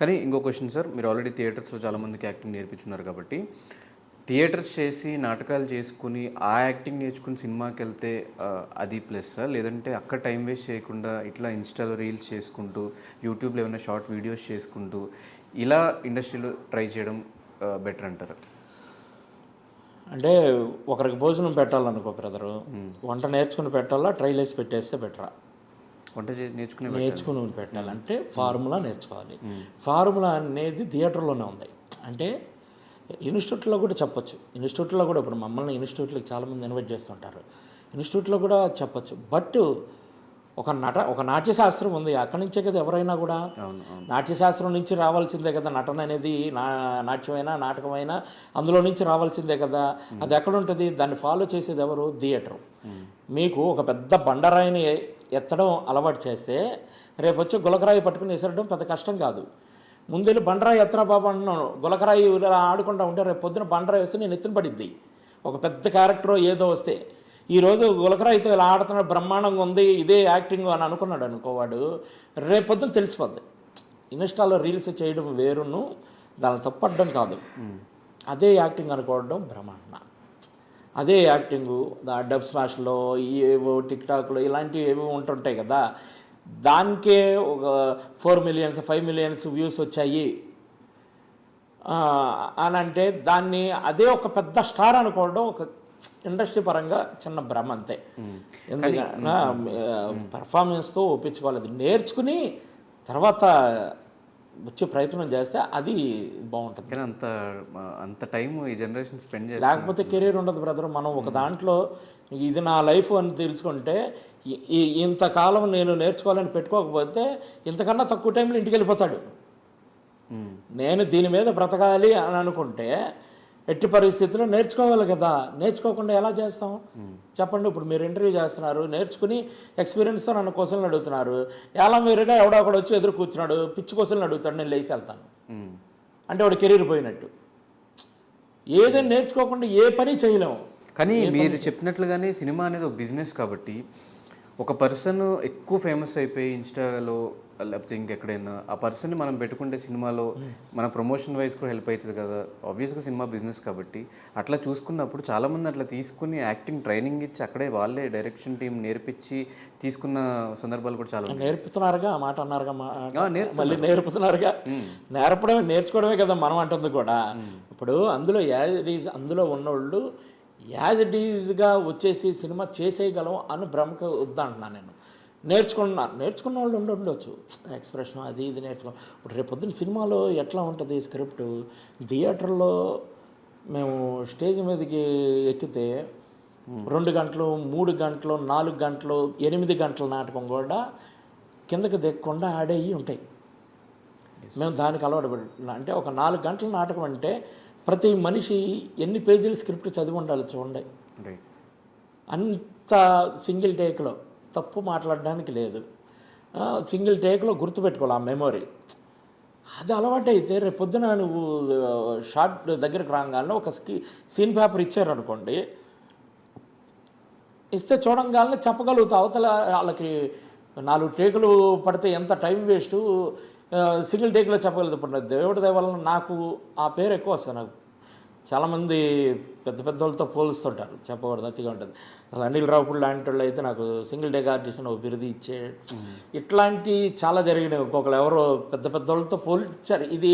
కానీ ఇంకో question sir, మీరు ఆల్రెడీ థియేటర్స్లో చాలామందికి యాక్టింగ్ నేర్పించున్నారు కాబట్టి థియేటర్స్ చేసి నాటకాలు చేసుకుని ఆ యాక్టింగ్ నేర్చుకుని సినిమాకి వెళ్తే అది ప్లస్, లేదంటే అక్కడ టైం వేస్ట్ చేయకుండా ఇట్లా ఇన్స్టాలో రీల్స్ చేసుకుంటూ యూట్యూబ్లో ఏమైనా షార్ట్ వీడియోస్ చేసుకుంటూ ఇలా ఇండస్ట్రీలో ట్రై చేయడం బెటర్ అంటారు? అంటే ఒకరికి భోజనం పెట్టాలనుకో బ్రదరు, వంట నేర్చుకుని పెట్టాలా, ట్రైల్ వేసి పెట్టేస్తే బెటరా? వంట నేర్చుకుని పెట్టాలంటే ఫార్ములా నేర్చుకోవాలి. ఫార్ములా అనేది థియేటర్లోనే ఉంది. అంటే ఇన్స్టిట్యూట్లో కూడా చెప్పొచ్చు. ఇన్స్టిట్యూట్లో కూడా ఇప్పుడు మమ్మల్ని ఇన్స్టిట్యూట్లకి చాలామంది ఇన్వైట్ చేస్తుంటారు. ఇన్స్టిట్యూట్లో కూడా చెప్పొచ్చు. బట్ ఒక నాట్యశాస్త్రం ఉంది. అక్కడి నుంచే కదా ఎవరైనా కూడా నాట్యశాస్త్రం నుంచి రావాల్సిందే కదా. నటన అనేది నాట్యమైనా నాటకమైనా అందులో నుంచి రావాల్సిందే కదా. అది ఎక్కడ ఉంటుంది? దాన్ని ఫాలో చేసేది ఎవరు? థియేటరు. మీకు ఒక పెద్ద బండరాయిని ఎత్తడం అలవాటు చేస్తే రేపు వచ్చి గులకరాయి పట్టుకుని ఎసరడం పెద్ద కష్టం కాదు. ముందు బండరాయి ఎత్తరా బాబు అంటున్నాను, గులకరాయి ఇలా ఆడుకుంటూ ఉంటే రేపు పొద్దున బండరాయి వస్తే నేను ఎత్తున పడిద్ది. ఒక పెద్ద క్యారెక్టర్ ఏదో వస్తే ఈరోజు గులకరాయితో ఇలా ఆడుతున్నాడు, బ్రహ్మాండంగా ఉంది, ఇదే యాక్టింగ్ అని అనుకున్నాడు అనుకోవాడు, రేపు పొద్దున తెలిసిపోద్ది. ఇన్స్టాలో రీల్స్ చేయడం వేరును, దాన్ని తప్పడం కాదు. అదే యాక్టింగ్ అనుకోవడం భ్రమణ. అదే యాక్టింగు డబ్ స్మాష్లో ఏవో టిక్టాక్లో ఇలాంటివి ఏవో ఉంటుంటాయి కదా, దానికే ఒక 4 million 5 million వ్యూస్ వచ్చాయి అని అంటే దాన్ని అదే ఒక పెద్ద స్టార్ అనుకోవడం ఒక ఇండస్ట్రీ పరంగా చిన్న భ్రమ అంతే. ఎందుకంటే పర్ఫార్మెన్స్తో ఒప్పించుకోవాలి. నేర్చుకుని తర్వాత వచ్చే ప్రయత్నం చేస్తే అది బాగుంటుంది. కానీ అంత టైం ఈ జనరేషన్ స్పెండ్ చేయాలి, లేకపోతే కెరీర్ ఉండదు బ్రదర్. మనం ఒక దాంట్లో ఇది నా లైఫ్ అని తెలుసుకుంటే ఇంతకాలం నేను నేర్చుకోవాలని పెట్టుకోకపోతే ఇంతకన్నా తక్కువ టైంలో ఇంటికి వెళ్ళిపోతాడు. నేను దీని మీద బ్రతకాలి అని అనుకుంటే ఎట్టి పరిస్థితుల్లో నేర్చుకోవాలి కదా. నేర్చుకోకుండా ఎలా చేస్తాం చెప్పండి? ఇప్పుడు మీరు ఇంటర్వ్యూ చేస్తున్నారు, నేర్చుకుని ఎక్స్పీరియన్స్తో నన్ను క్వశ్చన్లు అడుగుతున్నారు. ఎలా మీరుగా ఎవడో ఒకడు వచ్చి ఎదురు కూర్చున్నాడు, పిచ్చి క్వశ్చన్లు అడుగుతాడు, నేను లేచి వెళ్తాను అంటే వాడు కెరీర్ పోయినట్టు. ఏదైనా నేర్చుకోకుండా ఏ పని చేయలేము. కానీ మీరు చెప్పినట్లుగానే సినిమా అనేది ఒక బిజినెస్ కాబట్టి ఒక పర్సన్ ఎక్కువ ఫేమస్ అయిపోయి ఇన్స్టాలో లేకపోతే ఇంకెక్కడైనా ఆ పర్సన్ని మనం పెట్టుకుంటే సినిమాలో మన ప్రమోషన్ వైజ్ కూడా హెల్ప్ అవుతుంది కదా. ఆబ్వియస్గా సినిమా బిజినెస్ కాబట్టి అట్లా చూసుకున్నప్పుడు చాలామంది అట్లా తీసుకుని యాక్టింగ్ ట్రైనింగ్ ఇచ్చి అక్కడే వాళ్ళే డైరెక్షన్ టీం నేర్పించి తీసుకున్న సందర్భాలు కూడా చాలా నేర్పుతున్నారుగా. ఆ మాట అన్నారుగా, మళ్ళీ నేర్పుతున్నారుగా. నేర్చుకోవడమే కదా మనం అంటుంది కూడా. ఇప్పుడు అందులో యాజ్ ఇట్ ఈజ్ అందులో ఉన్నోళ్ళు యాజ్ ఇట్ ఈజ్గా వచ్చేసి సినిమా చేసేయగలం అని భ్రమకు వద్దంటున్నాను నేను. నేర్చుకున్న వాళ్ళు ఉండొచ్చు, ఎక్స్ప్రెషన్ అది ఇది ఇప్పుడు రేపు పొద్దున్న సినిమాలో ఎట్లా ఉంటుంది స్క్రిప్ట్. థియేటర్లో మేము స్టేజ్ మీదకి ఎక్కితే 2 గంటలు 3 గంటలు 4 గంటలు 8 గంటల నాటకం కూడా కిందకి దిగకుండా ఆడేవి ఉంటాయి. మేము దానికి అలవాటు పడుతున్నాం. అంటే ఒక 4 గంటల నాటకం అంటే ప్రతి మనిషి ఎన్ని పేజీలు స్క్రిప్ట్ చదివి ఉండాలి చూడండి. అంత సింగిల్ టేక్లో తప్పు మాట్లాడడానికి లేదు. సింగిల్ టేక్లో గుర్తుపెట్టుకోవాలి ఆ మెమొరీ. అది అలవాటు అయితే రేపు పొద్దున నువ్వు షార్ట్ దగ్గరకు రాగానే ఒక సీన్ పేపర్ ఇచ్చారనుకోండి, ఇస్తే చూడంగానే చెప్పగలుగుతావు. అవతల వాళ్ళకి 4 టేకులు పడితే ఎంత టైం వేస్ట్, సింగిల్ టేక్లో చెప్పగలుగుతా. ఇప్పుడు దేవుడి దయ వలన నాకు ఆ పేరు ఎక్కువ వస్తుంది. నాకు చాలామంది పెద్ద పెద్ద వాళ్ళతో పోలుస్తుంటారు, చెప్పకూడదు, అతిగా ఉంటుంది. అసలు అనిల్ రావుపూడి లాంటి వాళ్ళు అయితే నాకు సింగిల్ టేక్ ఆర్టిస్ట్ ఒక బిరుదు ఇచ్చే ఇట్లాంటి చాలా జరిగినాయి. ఇంకొకరు ఎవరో పెద్ద పెద్ద వాళ్ళతో పోల్చారు. ఇది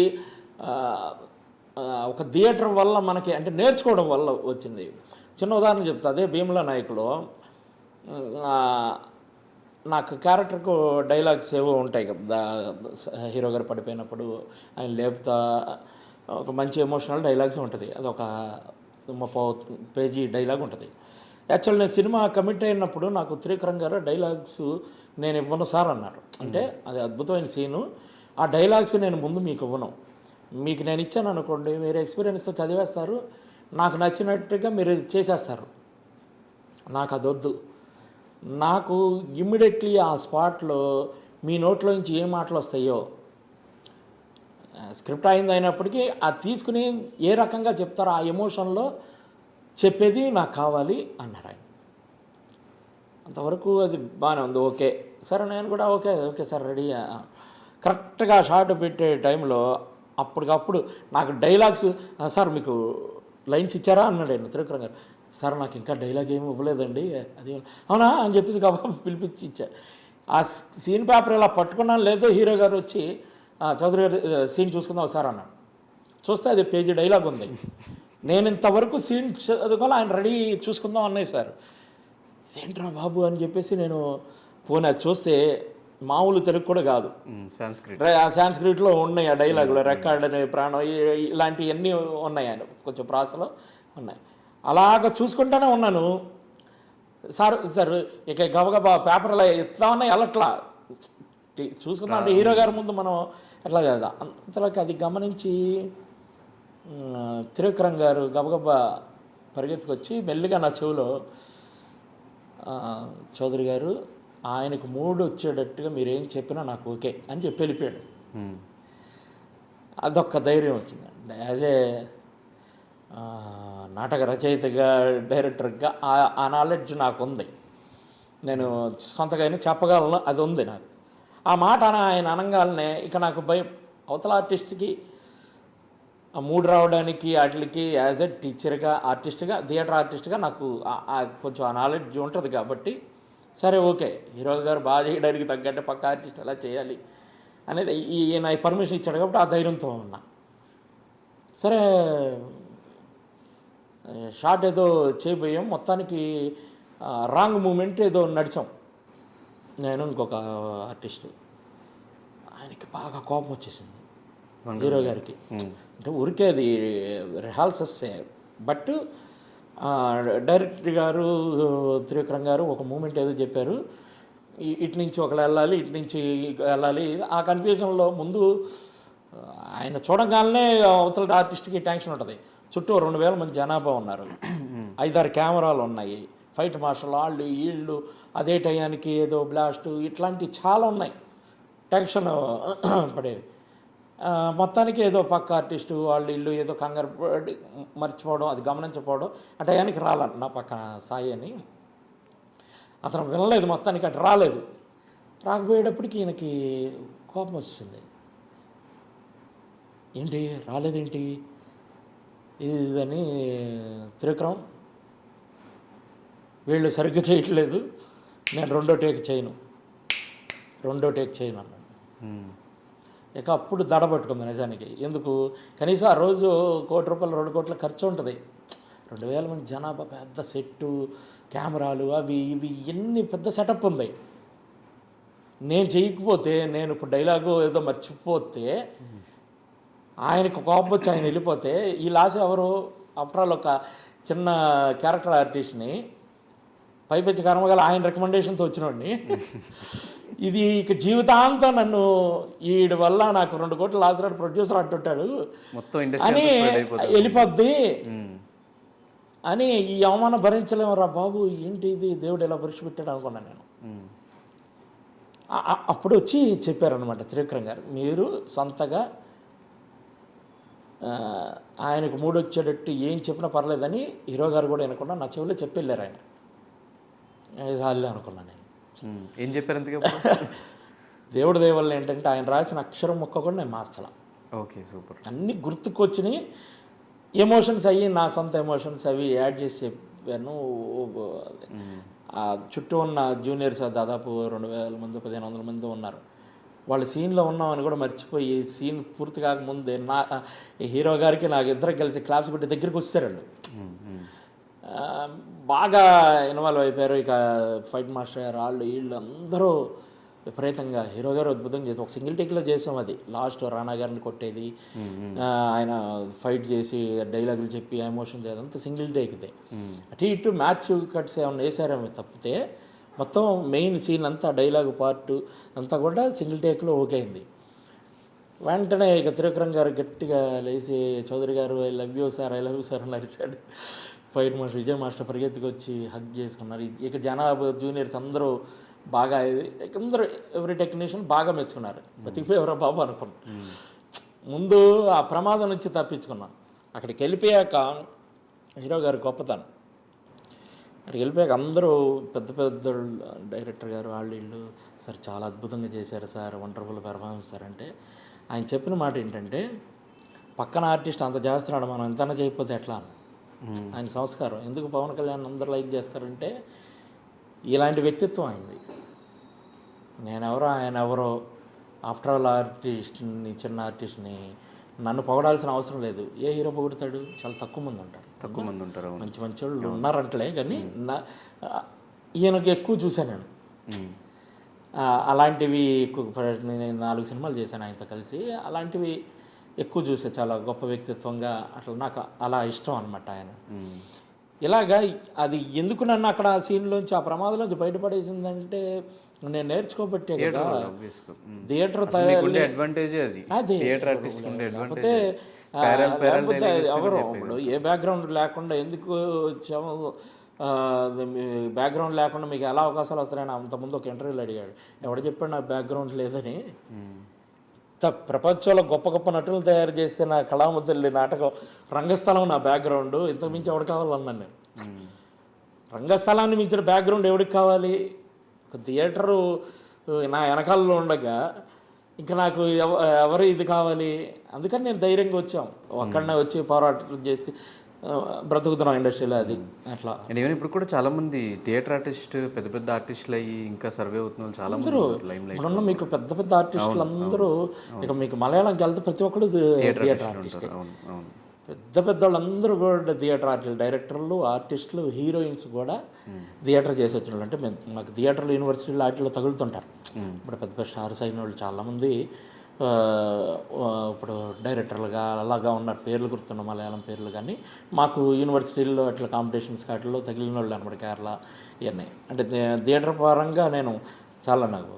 ఒక థియేటర్ వల్ల మనకి అంటే నేర్చుకోవడం వల్ల వచ్చింది. చిన్న ఉదాహరణ చెప్తా. అదే భీమలా నాయకులో నాకు క్యారెక్టర్కు డైలాగ్స్ ఏవో ఉంటాయి కదా. హీరో గారు పడిపోయినప్పుడు ఆయన లేపుతా ఒక మంచి ఎమోషనల్ డైలాగ్స్ ఉంటుంది. అది ఒక 30 పేజీ డైలాగ్ ఉంటుంది. యాక్చువల్ నేను సినిమా కమిట్ అయినప్పుడు నాకు త్రివిక్రమ్ గారు డైలాగ్స్ నేను ఇవ్వను సార్ అన్నారు. అంటే అది అద్భుతమైన సీను. ఆ డైలాగ్స్ నేను ముందు మీకు ఇవ్వను, మీకు నేను ఇచ్చాను అనుకోండి, మీరు ఎక్స్పీరియన్స్తో చదివేస్తారు, నాకు నచ్చినట్టుగా మీరు చేసేస్తారు. నాకు అదొద్దు. నాకు ఇమ్మీడియట్లీ ఆ స్పాట్లో మీ నోట్లో నుంచి ఏ మాటలు వస్తాయో, స్క్రిప్ట్ అయింది అయినప్పటికీ అది తీసుకుని ఏ రకంగా చెప్తారో ఆ ఎమోషన్లో చెప్పేది నాకు కావాలి అన్నారు ఆయన. అంతవరకు అది బాగానే ఉంది. ఓకే సరే, నేను కూడా ఓకే సార్ రెడీ. కరెక్ట్గా షార్ట్ పెట్టే టైంలో అప్పటికప్పుడు నాకు డైలాగ్స్ సార్ మీకు లైన్స్ ఇచ్చారా అన్నాడు ఆయన త్రివిక్రమ్ గారు. సార్ నాకు ఇంకా డైలాగ్ ఏమి ఇవ్వలేదండి అది అవునా అని చెప్పేసి కాబట్టి పిలిపించి ఇచ్చారు. ఆ సీన్ పేపర్ ఇలా పట్టుకున్నాను లేదో హీరో గారు వచ్చి చౌదరి గారు సీన్ చూసుకుందాం సార్ అన్నాడు. చూస్తే అది పేజీ డైలాగ్ ఉంది. నేను ఇంతవరకు సీన్ చదువుకోవాలి, ఆయన రెడీ చూసుకుందాం అన్నాయి సార్. ఏంట్రా బాబు అని చెప్పేసి నేను పోనీ అది చూస్తే మామూలు తెలుగు కూడా కాదు, సాంస్క్రిట్లో ఉన్నాయి ఆ డైలాగులు, రెక్కార్డ్ అనే ప్రాణం ఇలాంటివన్నీ ఉన్నాయి, ఆయన కొంచెం ప్రాసలో ఉన్నాయి. అలాగ చూసుకుంటూనే ఉన్నాను. సార్ ఇక గబగబా పేపర్లో ఇస్తామన్నా వెళ్ళట్లా చూసుకుందాం అంటే హీరో గారి ముందు మనం ఎట్లా కదా అంతలోకి అది గమనించి త్రివిక్రమ్ గారు గబగబా పరిగెత్తుకొచ్చి మెల్లిగా నా చెవిలో చౌదరి గారు ఆయనకు మూడు వచ్చేటట్టుగా మీరేం చెప్పినా నాకు ఓకే అని చెప్పి వెళ్ళిపోయాడు. అదొక్క ధైర్యం వచ్చిందండి. యాజ్ ఏ నాటక రచయితగా డైరెక్టర్గా ఆ నాలెడ్జ్ నాకు ఉంది, నేను సొంతగానే చెప్పగలను, అది ఉంది నాకు. ఆ మాట ఆయన అనగానే ఇక నాకు భయం. అవతల ఆర్టిస్ట్కి ఆ మూడు రావడానికి వాటికి యాజ్ ఎ టీచర్గా ఆర్టిస్ట్గా థియేటర్ ఆర్టిస్ట్గా నాకు కొంచెం ఆ నాలెడ్జ్ ఉంటుంది కాబట్టి సరే ఓకే హీరో గారు బాగా చేయడానికి తగ్గట్టే పక్క ఆర్టిస్ట్ ఎలా చేయాలి అనేది ఈయన పర్మిషన్ ఇచ్చాడు కాబట్టి ఆ ధైర్యంతో ఉన్నా. సరే షార్ట్ ఏదో చేయబోయాం, మొత్తానికి రాంగ్ మూమెంట్ ఏదో నడిచాం నేను ఇంకొక ఆర్టిస్ట్. ఆయనకి బాగా కోపం వచ్చేసింది హీరో గారికి. అంటే ఊరికే అది రిహార్సల్స్ బట్ డైరెక్టర్ గారు త్రివిక్రమ్ గారు ఒక మూమెంట్ ఏదో చెప్పారు, ఇటు నుంచి ఒకళ్ళు వెళ్ళాలి ఇటు నుంచి వెళ్ళాలి. ఆ కన్ఫ్యూజన్లో ముందు ఆయన చూడగానే అవతల ఆర్టిస్ట్కి టెన్షన్ ఉంటుంది. చుట్టూ 2000 మంది జనాభా ఉన్నారు, 5-6 కెమెరాలు ఉన్నాయి, ఫైట్ మార్షల్ వాళ్ళు వీళ్ళు, అదే టయానికి ఏదో బ్లాస్ట్, ఇట్లాంటివి చాలా ఉన్నాయి, టెన్షన్ పడేవి. మొత్తానికి ఏదో పక్క ఆర్టిస్టు వాళ్ళు ఇల్లు ఏదో కంగారు పడి మర్చిపోవడం, అది గమనించకపోవడం, ఆ టయానికి రాలంట నా పక్కన సాయి అని. అతను వినలేదు, మొత్తానికి అటు రాలేదు. రాకపోయేటప్పటికి ఈయనకి కోపం వచ్చింది. ఏంటి రాలేదేంటి ఇదని, త్రివిక్రమ్ వీళ్ళు సరిగ్గా చేయట్లేదు, నేను రెండో టేక్ చేయను అన్నాడు. ఇక అప్పుడు దడబట్టుకుంది నిజానికి. ఎందుకు కనీసం ఆ రోజు ₹1 2 కోట్ల ఖర్చు ఉంటుంది, 2000 మంది జనాభా, పెద్ద సెట్టు, కెమెరాలు, అవి ఇవి ఎన్ని పెద్ద సెటప్ ఉంది. నేను చేయకపోతే, నేను ఇప్పుడు డైలాగు ఏదో మర్చిపోతే, ఆయనకు కోపం వచ్చి ఆయన వెళ్ళిపోతే ఈ లాస్ ఎవరు? ఆఫ్టర్ ఆల్ ఒక చిన్న క్యారెక్టర్ ఆర్టిస్ట్ని పైపెచ్చి కర్మగల ఆయన రికమెండేషన్తో వచ్చినోడిని ఇది ఇక జీవితాంతం నన్ను వీడి వల్ల నాకు 2 కోట్ల లాస్ రాడు ప్రొడ్యూసర్ అంటుంటాడు అని వెళ్ళిపోద్ది అని ఈ అవమానం భరించలేము రా బాబు, ఏంటి ఇది దేవుడు ఎలా పరీక్ష పెట్టాడు అనుకున్నాను నేను. అప్పుడు వచ్చి చెప్పారనమాట త్రివిక్రమ్ గారు, మీరు సొంతగా ఆయనకు మూడు వచ్చేటట్టు ఏం చెప్పినా పర్లేదని హీరో గారు కూడా వినకుండా నా చెవిలో చెప్పి వెళ్ళారు. ఆయన చాలే అనుకున్నాను నేను. ఏం చెప్పారు అంతగా? దేవుడి దేవల్ల ఏంటంటే ఆయన రాసిన అక్షరం మొక్క కూడా నేను మార్చాల. Okay, super. అన్నీ గుర్తుకొచ్చినాయి, ఎమోషన్స్ అయ్యి నా సొంత ఎమోషన్స్ అవి యాడ్ చేసి చెప్పాను. ఆ చుట్టూ ఉన్న జూనియర్స్ దాదాపు 2000 మంది 1500 మంది ఉన్నారు. వాళ్ళు సీన్లో ఉన్నామని కూడా మర్చిపోయి సీన్ పూర్తి కాకముందే నా హీరో గారికి నాకు ఇద్దరికి కలిసి క్లాప్స్ పెట్టి దగ్గరికి వచ్చారండి. బాగా ఇన్వాల్వ్ అయిపోయారు. ఇక ఫైట్ మాస్టర్ గారు వాళ్ళు వీళ్ళు అందరూ విపరీతంగా హీరో గారు అద్భుతంగా చేసి ఒక సింగిల్ టేక్లో చేసాం. అది లాస్ట్ రాణా గారిని కొట్టేది, ఆయన ఫైట్ చేసి డైలాగులు చెప్పి ఎమోషన్ అదంతా సింగిల్ టేక్దే. అటు ఇటు మ్యాచ్ కట్స్ ఏమన్నా వేసారేమో తప్పితే మొత్తం మెయిన్ సీన్ అంతా డైలాగ్ పార్ట్ అంతా కూడా సింగిల్ టేక్లో ఓకే అయింది. వెంటనే ఇక త్రివిక్రమ్ గారు గట్టిగా లేచి చౌదరి గారు ఐ లవ్ యూ సార్ అని అరిచాడు. ఫైట్ మాస్టర్ విజయ్ మాస్టర్ పరిగెత్తుకు వచ్చి హగ్ చేసుకున్నారు. ఇక జనాభా జూనియర్స్ అందరూ బాగా అందరూ ఎవరి టెక్నీషియన్ బాగా మెచ్చుకున్నారు. బతికిపోయేవరా బాబు అనుకున్నాను. ముందు ఆ ప్రమాదం నుంచి తప్పించుకున్నాను. అక్కడికి వెళ్ళిపోయాక హీరో గారు గొప్పతనం, అక్కడికి వెళ్ళిపోయాక అందరూ పెద్ద పెద్ద డైరెక్టర్ గారు వాళ్ళు వీళ్ళు సార్ చాలా అద్భుతంగా చేశారు సార్, వండర్ఫుల్ పెర్ఫార్మెన్స్ సార్ అంటే ఆయన చెప్పిన మాట ఏంటంటే పక్కన ఆర్టిస్ట్ అంత చేస్తున్నాడు మనం ఎంతైనా చేయకపోతే ఎట్లా అని. ఆయన సంస్కారం. ఎందుకు పవన్ కళ్యాణ్ అందరూ లైక్ చేస్తారంటే ఇలాంటి వ్యక్తిత్వం అయింది. నేనెవరో ఆయన ఎవరో, ఆఫ్టర్ ఆల్ ఆర్టిస్ట్ని, చిన్న ఆర్టిస్ట్ని నన్ను పొగడాల్సిన అవసరం లేదు. ఏ హీరో పొగుడతాడు? చాలా తక్కువ మంది ఉంటారు. మంచి మంచి వాళ్ళు ఉన్నారంటలే కానీ ఈయనకి ఎక్కువ చూశాను నేను. అలాంటివి ఎక్కువ నేను 4 సినిమాలు చేశాను ఆయనతో కలిసి. అలాంటివి ఎక్కువ చూసే, చాలా గొప్ప వ్యక్తిత్వంగా అట్లా నాకు అలా ఇష్టం అనమాట ఆయన. ఇలాగా అది ఎందుకు నన్ను అక్కడ ఆ సీన్లోంచి, ఆ ప్రమాదంలోంచి బయటపడేసిందంటే నేను నేర్చుకోబట్టే కదా. థియేటర్ లేకపోతే ఎవరు ఇప్పుడు ఏ బ్యాక్గ్రౌండ్ లేకుండా ఎందుకు వచ్చాము, బ్యాక్గ్రౌండ్ లేకుండా మీకు ఎలా అవకాశాలు వస్తాయని అంతకుముందు ఒక ఇంటర్వ్యూలో అడిగాడు. ఎవడు చెప్పాడు నాకు బ్యాక్గ్రౌండ్ లేదని? ప్రపంచంలో గొప్ప గొప్ప నటులు తయారు చేసిన కళాముద్రలి నాటకం రంగస్థలం నా బ్యాక్గ్రౌండ్. ఇంతకుమించి ఎవడు కావాలన్నాను నేను. రంగస్థలాన్ని మించిన బ్యాక్గ్రౌండ్ ఎవరికి కావాలి? ఒక థియేటరు నా వెనకాలలో ఉండగా ఇంకా నాకు ఎవరు ఇది కావాలి? అందుకని నేను ధైర్యంగా వచ్చాం, అక్కడనే వచ్చి పోరాటం చేసి బ్రతుకుతున్నాం ఇండస్ట్రీలో. అది అట్లా. అండ్ ఈవెన్ ఇప్పుడు కూడా చాలా మంది థియేటర్ ఆర్టిస్ట్ పెద్ద పెద్ద ఆర్టిస్టులు అయ్యి ఇంకా సర్వే అవుతున్న చాలా మంది ఇప్పుడున్న మీకు పెద్ద పెద్ద ఆర్టిస్టులు అందరూ ఇక మీకు మలయాళంకి వెళ్తే ప్రతి ఒక్కరు థియేటర్ ఆర్టిస్ట్. పెద్ద పెద్ద వాళ్ళందరూ కూడా థియేటర్ ఆర్టిస్టులు, డైరెక్టర్లు, ఆర్టిస్టులు, హీరోయిన్స్ కూడా థియేటర్ చేసి వచ్చిన వాళ్ళు. అంటే మాకు థియేటర్లు, యూనివర్సిటీలు వాటిలో తగులుతుంటారు. ఇప్పుడు పెద్ద పెద్ద స్టార్స్ అయిన వాళ్ళు చాలామంది ఇప్పుడు డైరెక్టర్లుగా అలాగా ఉన్నారు. పేర్లు గుర్తున్న మలయాళం పేర్లు. కానీ మాకు యూనివర్సిటీల్లో అట్లా కాంపిటీషన్స్ వాటిల్లో తగిలిన వాళ్ళు అనమాట. కేరళ ఇవన్నీ అంటే థియేటర్ పరంగా నేను చాలా, నాకు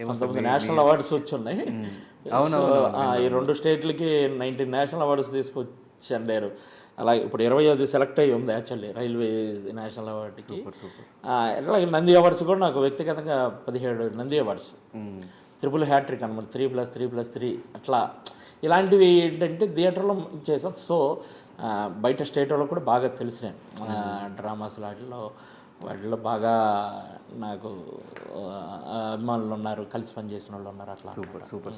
19 నేషనల్ అవార్డ్స్ వచ్చున్నాయి. ఈ 2 స్టేట్లకి 19 నేషనల్ అవార్డ్స్ తీసుకొచ్చారు. అలాగే ఇప్పుడు 20వ సెలెక్ట్ అయ్యి ఉంది యాక్చువల్లీ రైల్వే నేషనల్ అవార్డుకి. అట్లాగే నంది అవార్డ్స్ కూడా నాకు వ్యక్తిగతంగా 17 నంది అవార్డ్స్. ట్రిపుల్ హ్యాట్రిక్ అనమాట, 3+3+3 అట్లా. ఇలాంటివి ఏంటంటే థియేటర్లో చేసాం. సో బయట స్టేట్ వాళ్ళకు కూడా బాగా తెలిసిన డ్రామాస్ వాటిలో బాగా నాకు అభిమానులు ఉన్నారు, కలిసి పనిచేసిన వాళ్ళు ఉన్నారు. అట్లా. సూపర్.